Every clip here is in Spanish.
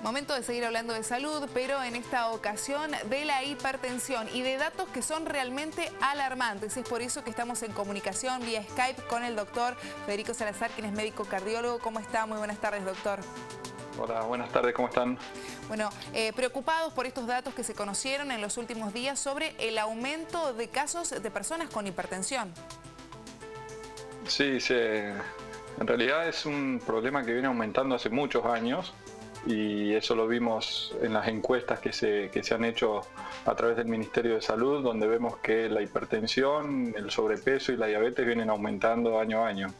Momento de seguir hablando de salud, pero en esta ocasión de la hipertensión y de datos que son realmente alarmantes. Es por eso que estamos en comunicación vía Skype con el doctor Federico Salazar, quien es médico cardiólogo. ¿Cómo está? Muy buenas tardes, doctor. Hola, buenas tardes, ¿cómo están? Bueno, preocupados por estos datos que se conocieron en los últimos días sobre el aumento de casos de personas con hipertensión. Sí, en realidad es un problema que viene aumentando hace muchos años y eso lo vimos en las encuestas que se han hecho a través del Ministerio de Salud, donde vemos que la hipertensión, el sobrepeso y la diabetes vienen aumentando año a año.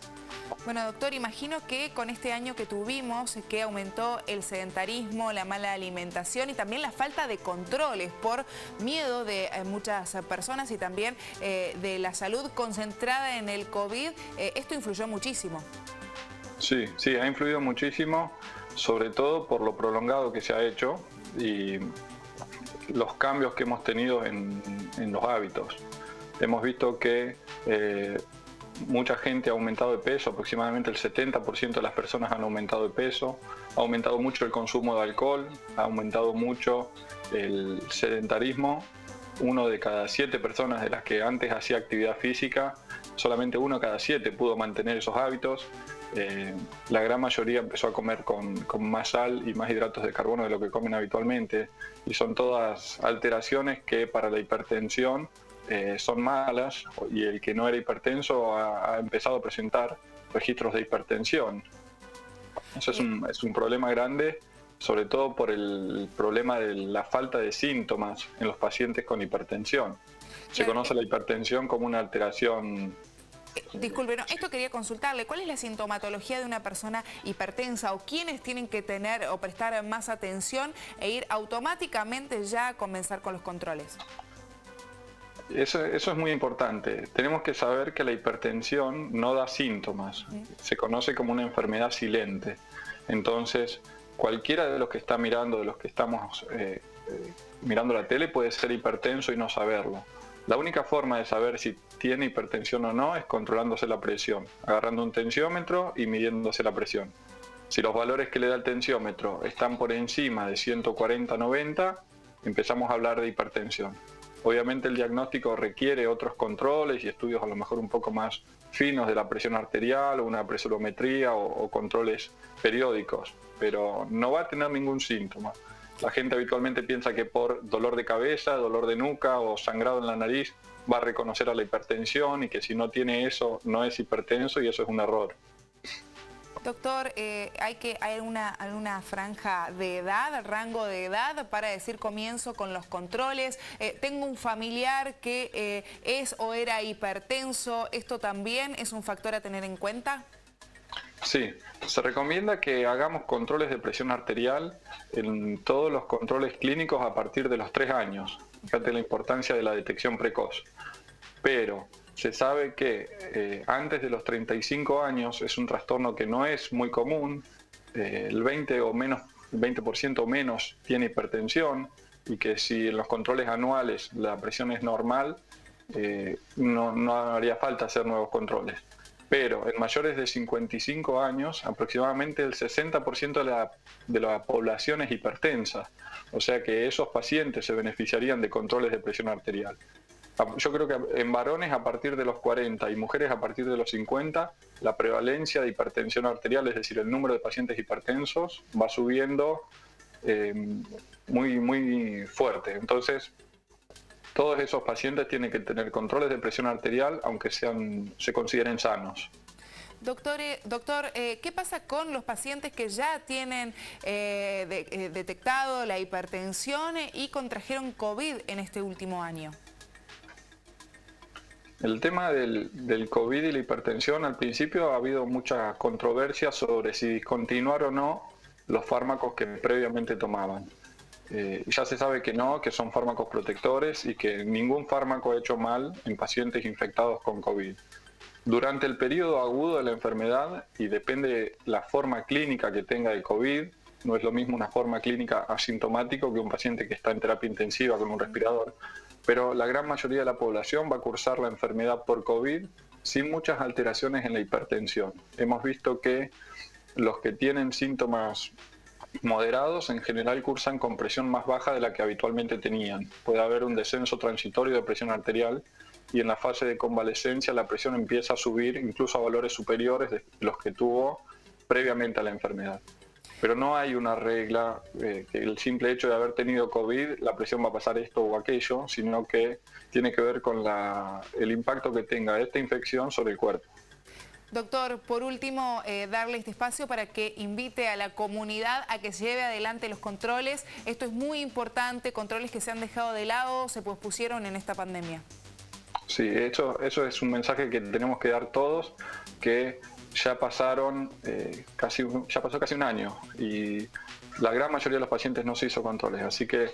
Bueno, doctor, imagino que con este año que tuvimos, que aumentó el sedentarismo, la mala alimentación y también la falta de controles por miedo de muchas personas y también de la salud concentrada en el COVID, esto influyó muchísimo. Sí, ha influido muchísimo, sobre todo por lo prolongado que se ha hecho y los cambios que hemos tenido en los hábitos. Hemos visto que mucha gente ha aumentado de peso, aproximadamente el 70% de las personas han aumentado de peso, ha aumentado mucho el consumo de alcohol, ha aumentado mucho el sedentarismo. 1 de cada 7 personas de las que antes hacía actividad física, solamente 1 cada 7 pudo mantener esos hábitos. La gran mayoría empezó a comer con más sal y más hidratos de carbono de lo que comen habitualmente, y son todas alteraciones que para la hipertensión son malas, y el que no era hipertenso ha empezado a presentar registros de hipertensión. Eso es un problema grande, sobre todo por el problema de la falta de síntomas en los pacientes con hipertensión. Se conoce la hipertensión como una alteración. Disculpe, no, esto quería consultarle. ¿Cuál es la sintomatología de una persona hipertensa o quiénes tienen que tener o prestar más atención e ir automáticamente ya a comenzar con los controles? Eso es muy importante. Tenemos que saber que la hipertensión no da síntomas. Se conoce como una enfermedad silente. Entonces, cualquiera de los que está mirando, de los que estamos mirando la tele, puede ser hipertenso y no saberlo. La única forma de saber si tiene hipertensión o no es controlándose la presión, agarrando un tensiómetro y midiéndose la presión. Si los valores que le da el tensiómetro están por encima de 140-90, empezamos a hablar de hipertensión. Obviamente el diagnóstico requiere otros controles y estudios a lo mejor un poco más finos de la presión arterial o una presurometría o controles periódicos, pero no va a tener ningún síntoma. La gente habitualmente piensa que por dolor de cabeza, dolor de nuca o sangrado en la nariz va a reconocer a la hipertensión y que si no tiene eso no es hipertenso, y eso es un error. Doctor, ¿hay alguna franja de edad, rango de edad para decir comienzo con los controles? Tengo un familiar que es o era hipertenso, ¿esto también es un factor a tener en cuenta? Sí, se recomienda que hagamos controles de presión arterial en todos los controles clínicos a partir de los 3 años. Fíjate la importancia de la detección precoz. Pero se sabe que antes de los 35 años es un trastorno que no es muy común. El 20% o menos tiene hipertensión, y que si en los controles anuales la presión es normal, no haría falta hacer nuevos controles. Pero en mayores de 55 años, aproximadamente el 60% de la población es hipertensa. O sea que esos pacientes se beneficiarían de controles de presión arterial. Yo creo que en varones a partir de los 40 y mujeres a partir de los 50, la prevalencia de hipertensión arterial, es decir, el número de pacientes hipertensos, va subiendo muy fuerte. Entonces, todos esos pacientes tienen que tener controles de presión arterial, aunque se consideren sanos. Doctor, ¿qué pasa con los pacientes que ya tienen detectado la hipertensión y contrajeron COVID en este último año? El tema del COVID y la hipertensión, al principio ha habido mucha controversia sobre si discontinuar o no los fármacos que previamente tomaban. Ya se sabe que no, que son fármacos protectores y que ningún fármaco ha hecho mal en pacientes infectados con COVID. Durante el periodo agudo de la enfermedad, y depende la forma clínica que tenga el COVID, no es lo mismo una forma clínica asintomático que un paciente que está en terapia intensiva con un respirador, pero la gran mayoría de la población va a cursar la enfermedad por COVID sin muchas alteraciones en la hipertensión. Hemos visto que los que tienen síntomas moderados en general cursan con presión más baja de la que habitualmente tenían. Puede haber un descenso transitorio de presión arterial y en la fase de convalescencia la presión empieza a subir incluso a valores superiores de los que tuvo previamente a la enfermedad. Pero no hay una regla que el simple hecho de haber tenido COVID, la presión va a pasar esto o aquello, sino que tiene que ver con el impacto que tenga esta infección sobre el cuerpo. Doctor, por último, darle este espacio para que invite a la comunidad a que lleve adelante los controles. Esto es muy importante, controles que se han dejado de lado, se pospusieron en esta pandemia. Sí, eso es un mensaje que tenemos que dar todos, que ya pasó casi un año y la gran mayoría de los pacientes no se hizo controles, así que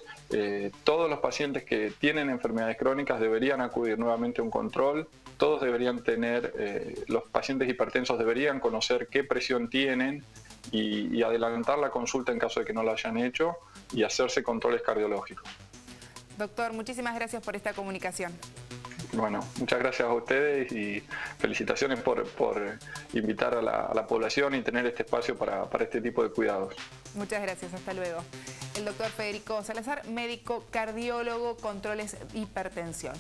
todos los pacientes que tienen enfermedades crónicas deberían acudir nuevamente a un control, todos deberían tener, los pacientes hipertensos deberían conocer qué presión tienen y adelantar la consulta en caso de que no la hayan hecho y hacerse controles cardiológicos. Doctor, muchísimas gracias por esta comunicación. Bueno, muchas gracias a ustedes y felicitaciones por invitar a la población y tener este espacio para este tipo de cuidados. Muchas gracias, hasta luego. El doctor Federico Salazar, médico cardiólogo, controles de hipertensión.